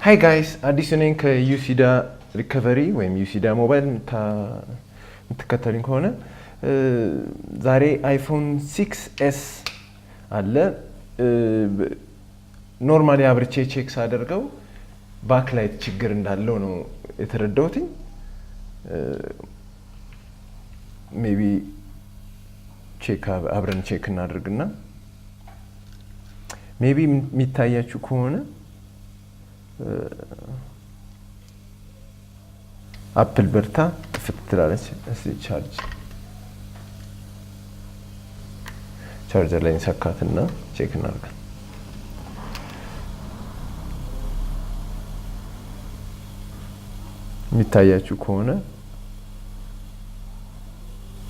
Hi guys, አዲስ ነኝ ከዩሲዳ ሪከቨሪ ወይም ዩሲዳ ሞባይል ምትከተሉኝ ከሆነ ዛሬ አይፎን 6s አለ ኖርማሊ አብርቼ ቼክ ሳደርገው ባክላይት ችግር እንዳለው ነው የተረዳሁትኝ ሜቢ ቼክ አብረን ቼክ እናድርግና ሜቢ የሚታያችሁ ከሆነ አፕል በርታ ጥፍት ትላለች እስቲ ቻርጀር ላይ እንሰካትና ቼክ እናድርግ የሚታያችሁ ከሆነ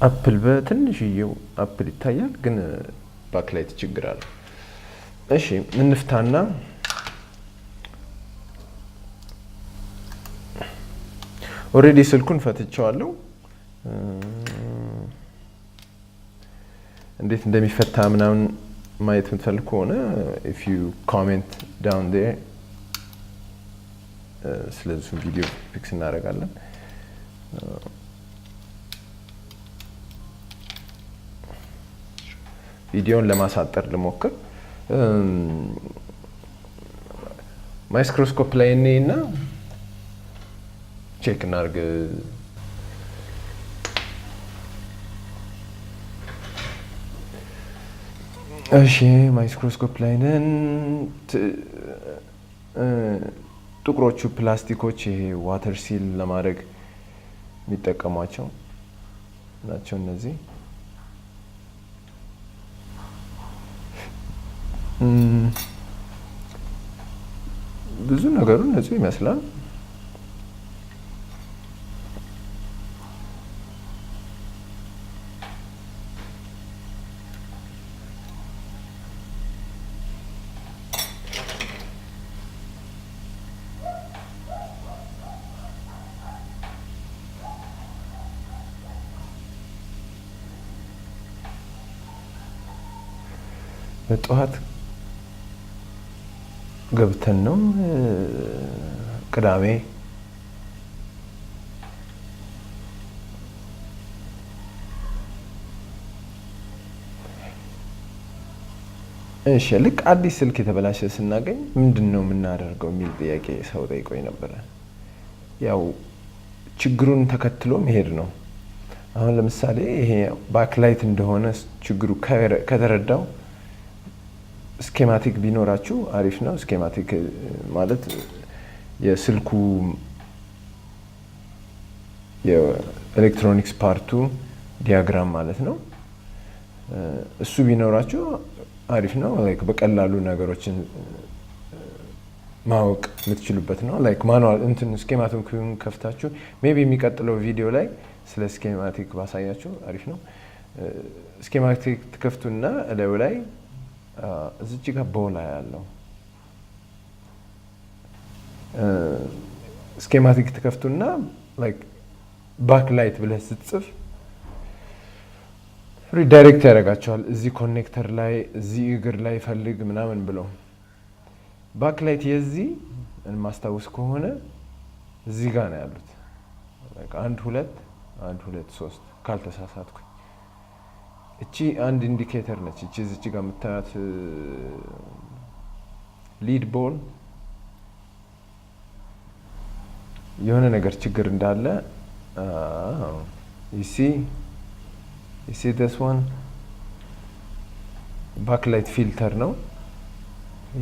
አፕል በትንሽዬው አፕል ይታያል ግን ባክላይት ችግር አለ እሺ እንፍታና ኦሬዲ ስልኩን ፈትቼዋለሁ እንዴት እንደሚፈታ ምናምን ማየት የምትፈልጉ ከሆነ if you comment down there ስለዚህ ቪዲዮ ፊክስ እናደርጋለን ቪዲዮን ለማሳጠር ልሞክር ማይክሮስኮፕ ላይ እና ቼክ እናድርግ እሺ ማይክሮስኮፕ ላይ ነን ጥቁሮቹ ፕላስቲኮች ይሄ ዋተር ሲል ለማድረግ የሚጠቀሟቸው ናቸው እነዚህ ብዙ ነገሩ ንጹህ ይመስላል በጠዋት ገብተን ነው ቅዳሜ እሺ ልክ አዲስ ስልክ የተበላሸ ስናገኝ ምንድነው የምናደርገው የሚል ጥያቄ ሰው ጠይቆኝ ነበር ያው ችግሩን ተከትሎ መሄድ ነው አሁን ለምሳሌ ይሄ ባክላይት እንደሆነ ችግሩ ከተረዳው ስኬማቲክ ቢኖራችሁ አሪፍ ነው ስኬማቲክ ማለት የስልኩ የኤሌክትሮኒክስ ፓርቱ ዲያግራም ማለት ነው እሱ ቢኖራችሁ አሪፍ ነው ላይክ በቀላሉ ነገሮችን ማወቅ የምትችሉበት ነው ላይክ ማኑዋል እንትን ስኬማቲኩን ከፍታችሁ ሜቢ የሚቀጥለው ቪዲዮ ላይ ስለ ስኬማቲክ ባሳያችሁ አሪፍ ነው ስኬማቲክ ትከፍቱና እላዩ ላይ እዚች ጋር ቦላ ያለው ስኬማቲክ ተከፍቱና ላይክ ባክላይት ብለህ ስትጽፍ ሪዳይሬክት ያደርጋቸዋል እዚህ ኮኔክተር ላይ እዚህ እግር ላይ ፈልግ ምናምን ብሎ ባክላይት የዚህ ማስታወስ ከሆነ እዚህ ጋር ነው ያሉት ላይክ 1 2 3 ካልተሳሳትኩ እቺ አንድ ኢንዲኬተር ነች እቺ እዚህ ጋር መታያት ሊድ ቦል የሆነ ነገር ችግር እንዳለ you see this one backlight filter ነው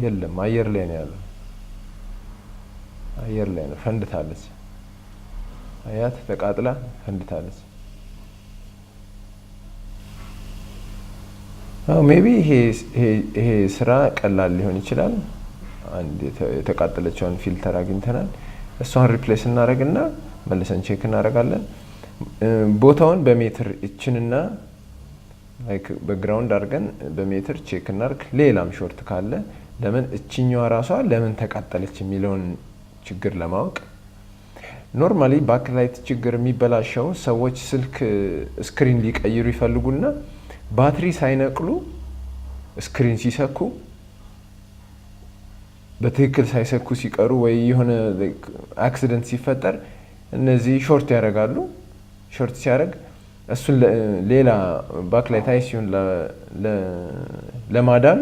የለም አየር ላይ ነው ያለው አየር ላይ ነው ፈንድታለች አያት ተቃጥላ ፈንድታለች ሜቢ ይሄ ስራ ቀላል ሊሆን ይችላል አንድ የተቃጠለችውን ፊልተር አግኝተናል እሷን ሪፕሌስ እናደርግና መልሰን ቼክ እናደርጋለን ቦታውን በሜትር እችንና ላይክ በግራውንድ አድርገን በሜትር ቼክ እናድርግ ሌላም ሾርት ካለ ለምን እችኛዋ ራሷ ለምን ተቃጠለች የሚለውን ችግር ለማወቅ ኖርማሊ ባክላይት ችግር የሚበላሸው ሰዎች ስልክ ስክሪን ሊቀይሩ ይፈልጉና ባትሪ ሳይነቅሉ ስክሪን ሲሰኩ በትክክል ሳይሰኩ ሲቀሩ ወይ የሆነ አክሲደንት ሲፈጠር እነዚህ ሾርት ያደርጋሉ ሾርት ሲያደርግ እሱን ሌላ ባክላይት አይሲዩን ለማዳን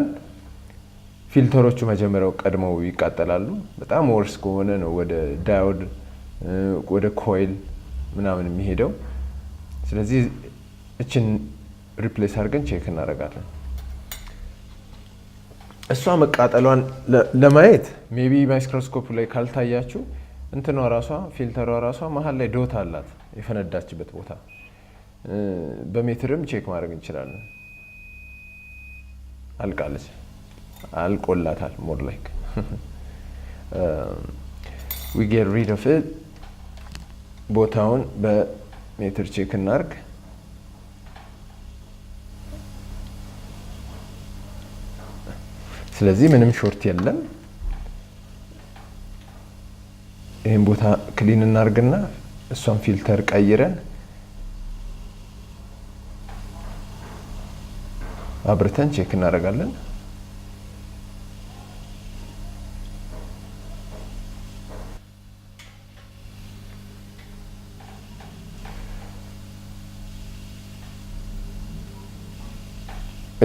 ፊልተሮቹ መጀመሪያው ቀድመው ይቃጠላሉ በጣም ወርስ ከሆነ ነው ወደ ዳዮድ ወደ ኮይል ምናምን የሚሄደው ስለዚህ እችን ሪፕሌስ አድርገን ቼክ እናደርጋለን እሷ መቃጠሏን ለማየት ሜቢ ማይክሮስኮፕ ላይ ካልታያችሁ እንትኗ ራሷ ፊልተሯ ራሷ መሃል ላይ ዶት አላት የፈነዳችበት ቦታ በሜትርም ቼክ ማድረግ እንችላለን አልቃለች አልቆላታል more like we get rid of it ቦታውን በሜትር ቼክ እናርግ ስለዚህ ምንም ሾርት የለም ይሄን ቦታ ክሊን እናርግና እሷን ፊልተር ቀይረን አብርተን ቼክ እናደርጋለን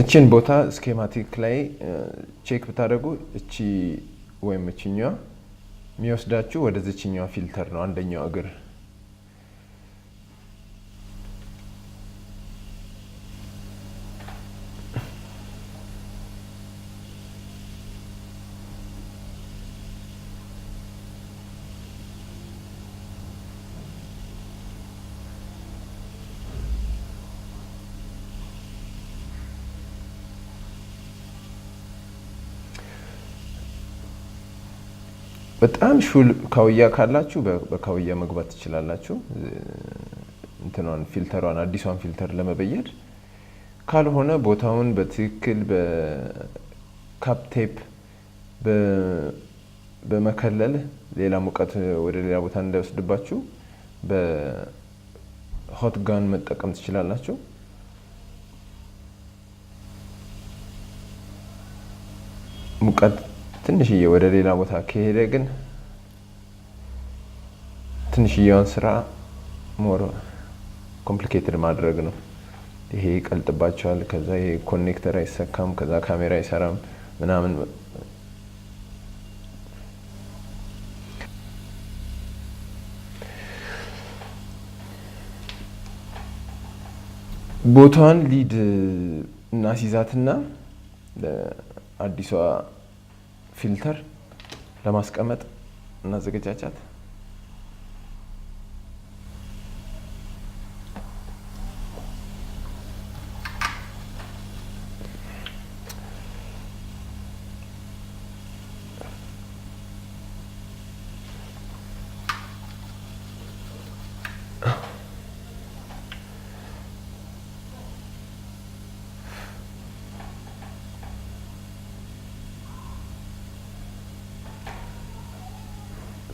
እቺን ቦታ ስኬማቲክ ላይ ቼክ ብታደርጉ እቺ ወይም እቺኛዋ የሚወስዳችሁ ወደ እዚህኛው ፊልተር ነው አንደኛው እግር በጣም ሹል ካውያ ካላችሁ በካውያ መግባት ትችላላችሁ እንትኗን ፊልተሯን አዲሷን ፊልተር ለመበየድ ካልሆነ ቦታውን በትክክል በካፕ ቴፕ በመከለል ሌላ ሙቀት ወደ ሌላ ቦታ እንዳይወስድባችሁ በሆት ጋን መጠቀም ትችላላችሁ ሙቀት ትንሽዬ ወደ ሌላ ቦታ ከሄደ ግን ትንሽዬውን ስራ ሞር ኮምፕሊኬትድ ማድረግ ነው ይሄ ይቀልጥባቸዋል ከዛ ይሄ ኮኔክተር አይሰካም ከዛ ካሜራ አይሰራም ምናምን ቦታውን ሊድ እናሲዛትና አዲሷ ፊልተር ለማስቀመጥ እናዘጋጃቻት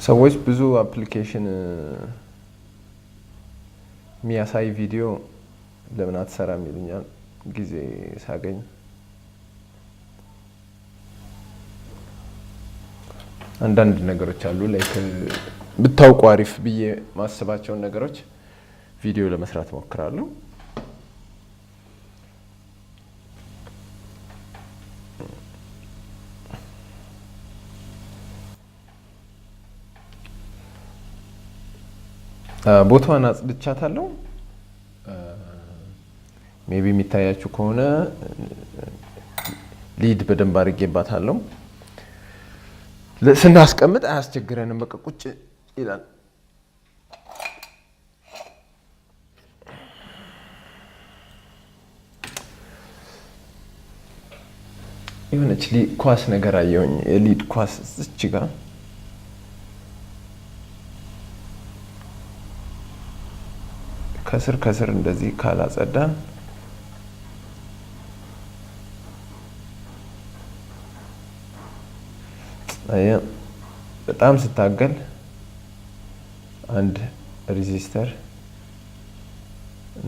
ሰዎች ብዙ አፕሊኬሽን የሚያሳይ ቪዲዮ ለምን አትሰራም ይሉኛል ጊዜ ሳገኝ አንዳንድ ነገሮች አሉ ላይክ ብታውቁ አሪፍ ብዬ ማስባቸው ነገሮች ቪዲዮ ለመስራት ሞክራለሁ ቦታዋን አጽድቻታለሁ ሜቢ የሚታያችሁ ከሆነ ሊድ በደንብ አድርጌባታለሁ ስናስቀምጥ አያስቸግረንም በቃ ቁጭ ይላል የሆነች ኳስ ነገር አየሁኝ የሊድ ኳስ እዚች ጋር ከስር እንደዚህ ካላጸዳን በጣም ስታገል አንድ ሬዚስተር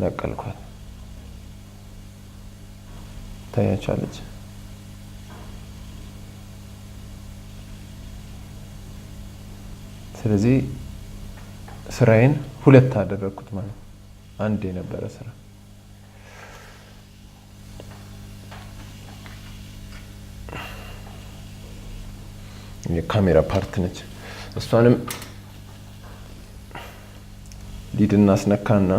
ነቀልኳት ታያቻለች ስለዚህ ስራዬን ሁለት አደረኩት ማለት አንድ የነበረ ስራ የካሜራ ፓርት ነች እሷንም ሊድ እናስነካና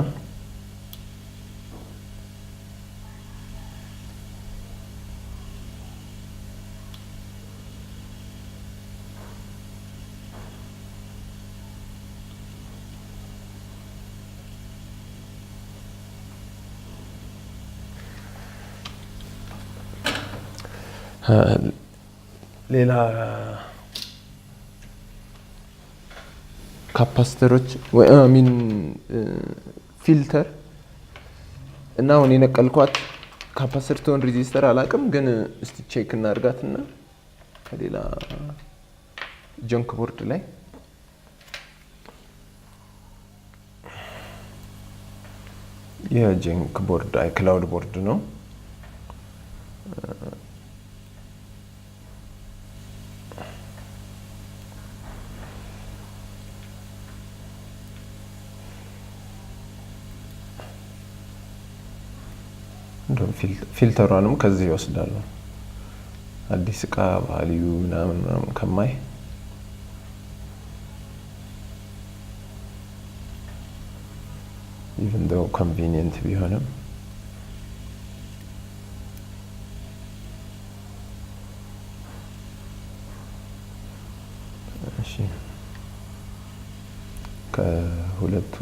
ሌላ ካፓሲተሮች ወይ አሚን ፊልተር እና አሁን የነቀልኳት ካፓሲተር ሬዚስተር አላቅም ግን እስቲ ቼክ እናርጋትና ከሌላ ጀንክ ቦርድ ላይ የጀንክ ቦርድ አይክላውድ ቦርድ ነው ፊልተሯንም ከዚህ ይወስዳሉ አዲስ እቃ ቫልዩ ምናምን ከማይ even though convenient ቢሆንም እሺ ከሁለቱ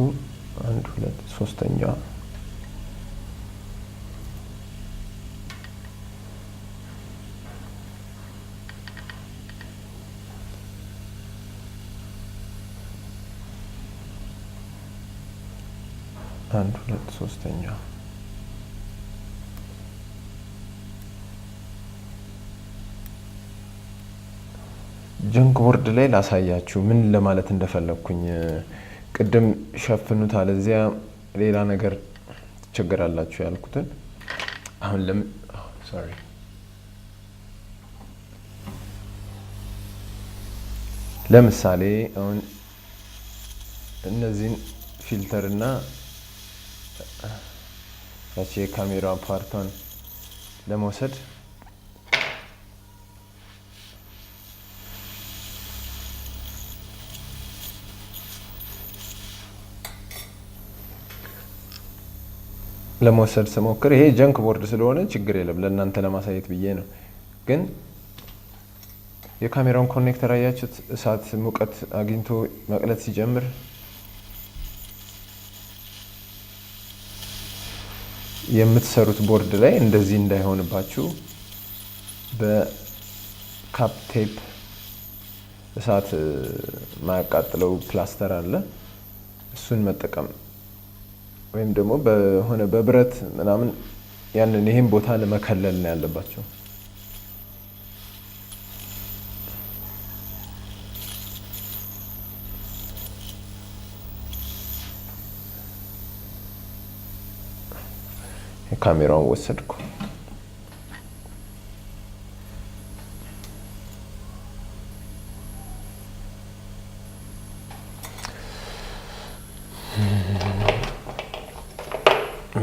አንድ ሁለት ሶስተኛው አንድ ሁለት ሶስተኛው ጀንክ ቦርድ ላይ ላሳያችሁ ምን ለማለት እንደፈለኩኝ ቅድም ሸፍኑት አለዚያ ሌላ ነገር ትቸገራላችሁ ያልኩትን አሁን ለምሳሌ አሁን እነዚህን ፊልተር እና ያቺ ካሜራ ፓርቷን ለመውሰድ ስሞክር ይሄ ጀንክ ቦርድ ስለሆነ ችግር የለም ለእናንተ ለማሳየት ብዬ ነው ግን የካሜራውን ኮኔክተር አያችሁት እሳት ሙቀት አግኝቶ መቅለጥ ሲጀምር የምትሰሩት ቦርድ ላይ እንደዚህ እንዳይሆንባችሁ በካፕ ቴፕ እሳት ማያቃጥለው ፕላስተር አለ እሱን መጠቀም ወይም ደግሞ በሆነ በብረት ምናምን ያንን ይሄን ቦታ ለመከለል ነው ያለባችሁ ካሜራውን ወሰድኩ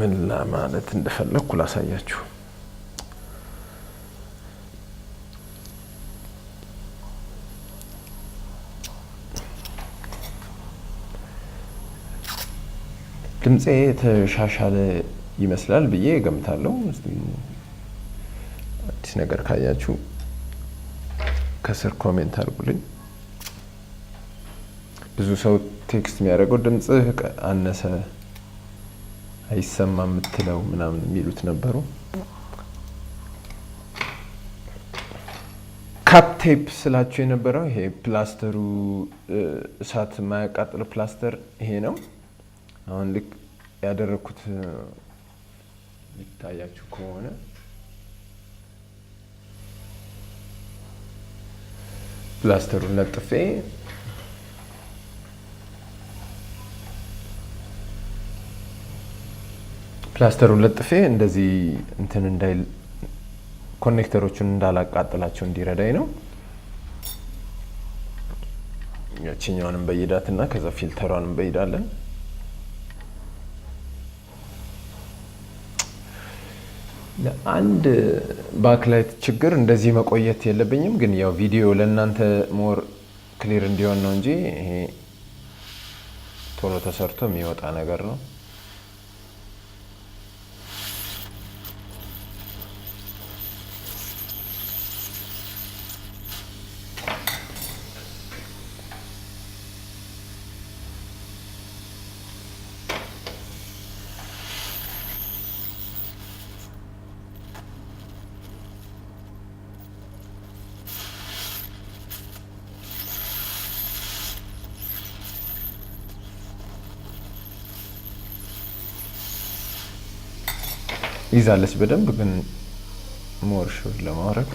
ምን ለማለት እንደፈለኩ ላሳያችሁ ድምጼ ተሻሻለ ይመስላል ብዬ ገምታለሁ አዲስ ነገር ካያችሁ ከስር ኮሜንት አድርጉልኝ ብዙ ሰው ቴክስት የሚያደርገው ድምጽህ አነሰ አይሰማም ምትለው ምናምን የሚሉት ነበሩ ካፕ ቴፕ ስላችሁ የነበረው ይሄ ፕላስተሩ እሳት ማያቃጥል ፕላስተር ይሄ ነው አሁን ልክ ያደረኩት ይታያችሁ ከሆነ ፕላስተሩን ለጥፌ እንደዚህ እንትን እንዳይል ኮኔክተሮቹን እንዳላቃጥላቸው እንዲረዳኝ ነው ያቺኛውንም በይዳትና ከዛ ፊልተሯንም በይዳለን ለአንድ ባክላይት ችግር እንደዚህ መቆየት የለብኝም ግን ያው ቪዲዮ ለእናንተ ሞር ክሊር እንዲሆን ነው እንጂ ይሄ ቶሎ ተሰርቶ የሚወጣ ነገር ነው ይዛለች በደንብ ግን ሞር ሹር ለማድረግ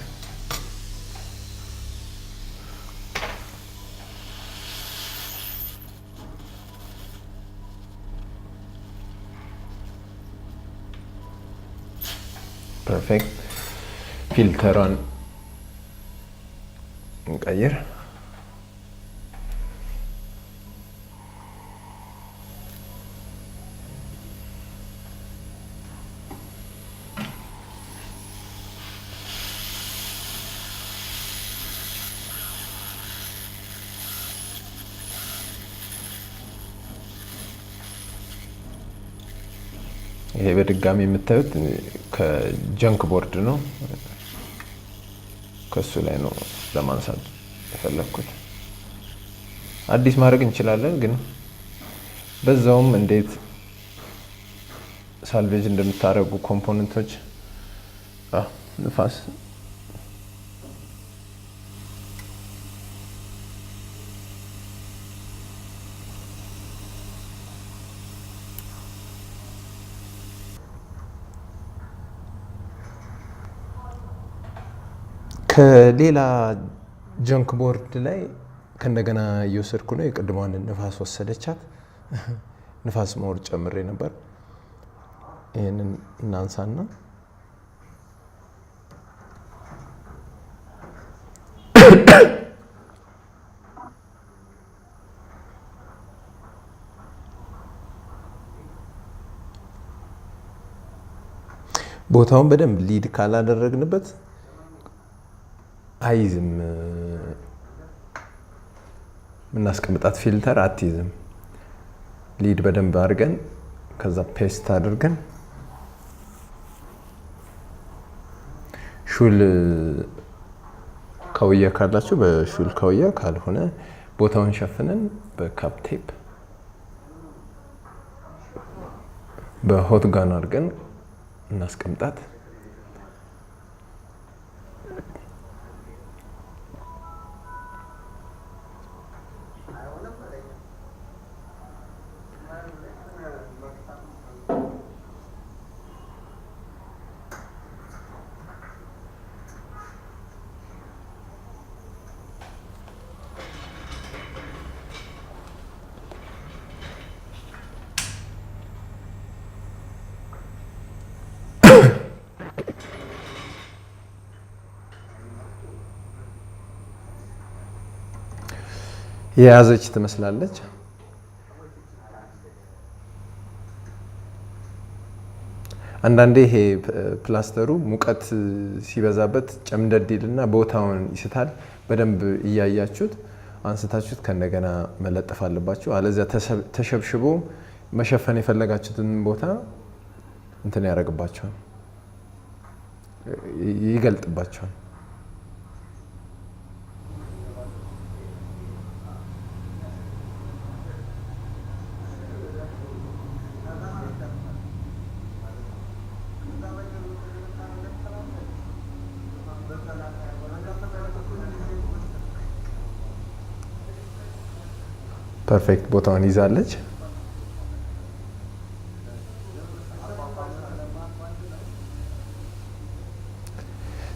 ፐርፌክት ፊልተሯን እንቀይር ይሄ በድጋሚ የምታዩት ከጀንክ ቦርድ ነው ከሱ ላይ ነው ለማንሳት የፈለኩት አዲስ ማድረግ እንችላለን ግን በዛውም እንዴት ሳልቬጅ እንደምታረጉ ኮምፖነንቶች ንፋስ ከሌላ ጀንክ ቦርድ ላይ ከነገና እየወሰድኩ ነው የቅድሟን ንፋስ ወሰደቻት ንፋስ ሞር ጨምሬ ነበር ይሄንን እናንሳና ቦታውን በደንብ ሊድ ካላደረግንበት አይዝም ምናስቀምጣት ፊልተር አትይዝም ሊድ በደንብ አድርገን ከዛ ፔስት አድርገን ሹል ካውያ ካላችሁ በሹል ካውያ ካልሆነ ቦታውን ሸፍነን በካፕ ቴፕ በሆት ጋን አድርገን እናስቀምጣት የያዘች ትመስላለች አንዳንዴ ይሄ ፕላስተሩ ሙቀት ሲበዛበት ጨምደድልና ቦታውን ይስታል በደንብ እያያችሁት አንስታችሁት ከነገና መለጠፍ አለባችሁ አለዚያ ተሸብሽቦ መሸፈን የፈለጋችሁትን ቦታ እንትን ያረጋግባችኋል ይገልጥባችኋል ፐርፌክት ቦታውን ይዛለች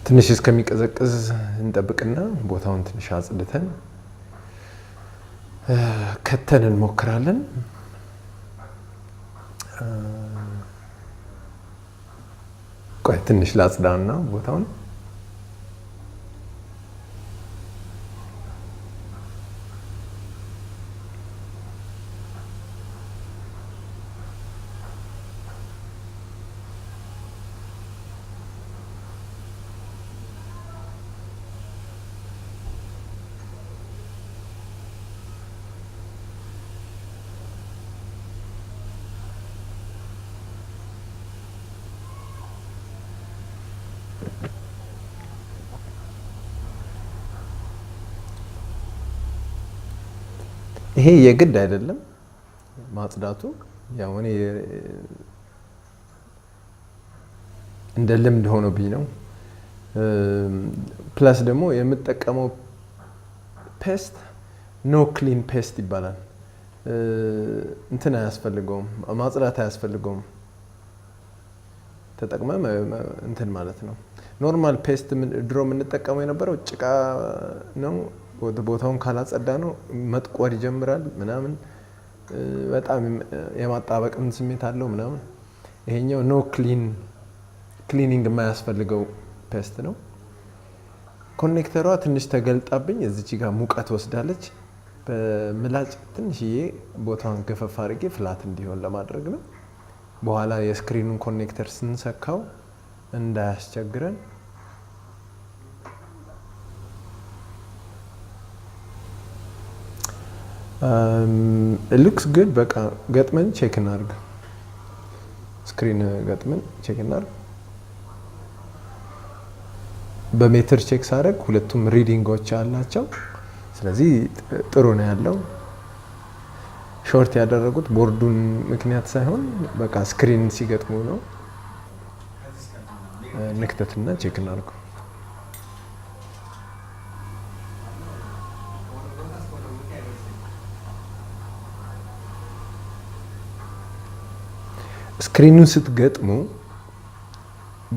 ትንሽ እስከሚቀዘቅዝ እንጠብቅና ቦታውን ትንሽ አጽድተን ከተን እንሞክራለን ቆይ ትንሽ ላጽዳና ቦታውን ይሄ የግድ አይደለም ማጽዳቱ ያው እኔ እንደ ልምድ ሆኖብኝ ነው ፕላስ ደግሞ የምጠቀመው ፔስት ኖ ክሊን ፔስት ይባላል እንትን አያስፈልገውም ማጽዳት አያስፈልገውም ተጠቅመ እንትን ማለት ነው ኖርማል ፔስት ድሮ የምንጠቀመው የነበረው ጭቃ ነው ቦታውን ካላጸዳ ነው መጥቆር ይጀምራል ምናምን በጣም የማጣበቅ ስሜት አለው ምናምን ይሄኛው ኖ ክሊኒንግ የማያስፈልገው ፔስት ነው ኮኔክተሯ ትንሽ ተገልጣብኝ እዚች ጋር ሙቀት ወስዳለች በምላጭ ትንሽዬ ቦታውን ገፈፍ አድርጌ ፍላት እንዲሆን ለማድረግ ነው በኋላ የስክሪኑን ኮኔክተር ስንሰካው እንዳያስቸግረን it looks good በቃ ገጥመን ቼክ እናድርግ ስክሪን ገጥመን ቼክ እናድርግ በሜትር ቼክ ሳደርግ ሁለቱም ሪዲንጎች አላቸው ስለዚህ ጥሩ ነው ያለው ሾርት ያደረጉት ቦርዱን ምክንያት ሳይሆን በቃ ስክሪን ሲገጥሙ ነው ንክተትና ቼክ እናድርግ ስክሪኑን ስትገጥሙ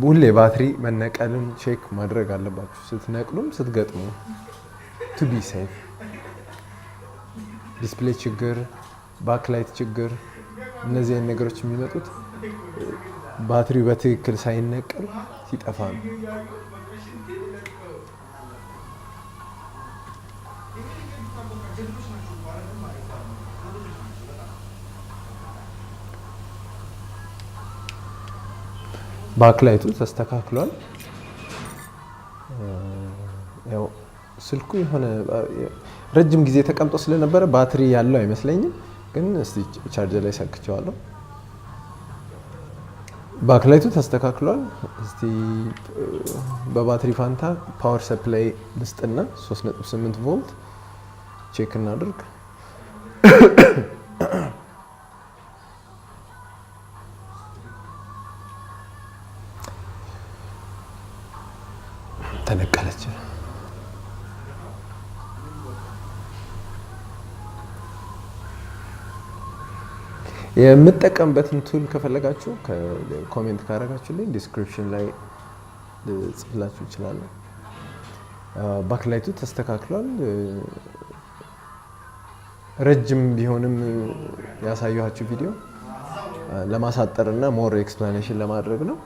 ሁሌ ባትሪ መነቀልን ቼክ ማድረግ አለባችሁ ስትነቅሉም ስትገጥሙ to be safe ዲስፕሌይ ችግር ባክላይት ችግር እነዚህ ነገሮች የሚመጡት ባትሪው በትክክል ሳይነቀል ሲጠፋ ነው ባክላይቱ ተስተካክሏል ያው ስልኩ የሆነ ረጅም ጊዜ ተቀምጦ ስለነበረ ባትሪ ያለው አይመስለኝም ግን እስቲ ቻርጀር ላይ ሰክቼዋለሁ ባክላይቱ ተስተካክሏል እስቲ በባትሪ ፋንታ ፓወር ሰፕላይ ልስጥና 3.8 ቮልት ቼክ እናድርግ ተነቀለች የምትጠቀምበትን ቱል ከፈለጋችሁ ኮሜንት ካረጋችሁልኝ ዲስክሪፕሽን ላይ ጽፍላችሁ ይችላል ባክላይቱ ተስተካክሏል ረጅም ቢሆንም ያሳየኋችሁ ቪዲዮ ለማሳጠርና ሞር ኤክስፕላኔሽን ለማድረግ ነው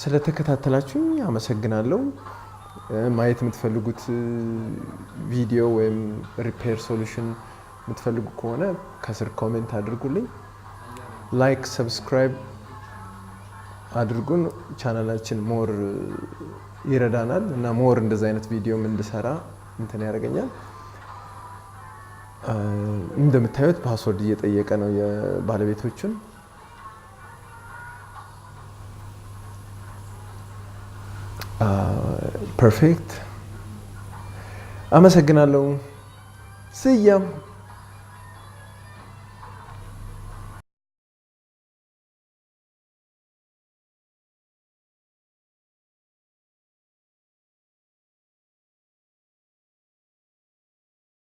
ስለተከታተላችሁ አመሰግናለሁ ማየት የምትፈልጉት ቪዲዮ ወይም ሪፔር ሶሉሽን የምትፈልጉ ከሆነ ከስር ኮሜንት አድርጉልኝ ላይክ ሰብስክራይብ አድርጉን ቻናላችን ሞር ይረዳናል እና ሞር እንደዚህ አይነት ቪዲዮም እንድሰራ እንትን ያደርገኛል እንደምታዩት ፓስወርድ እየጠየቀ ነው የባለቤቶቹን ፐርፌክት አመሰግናለሁ ስያም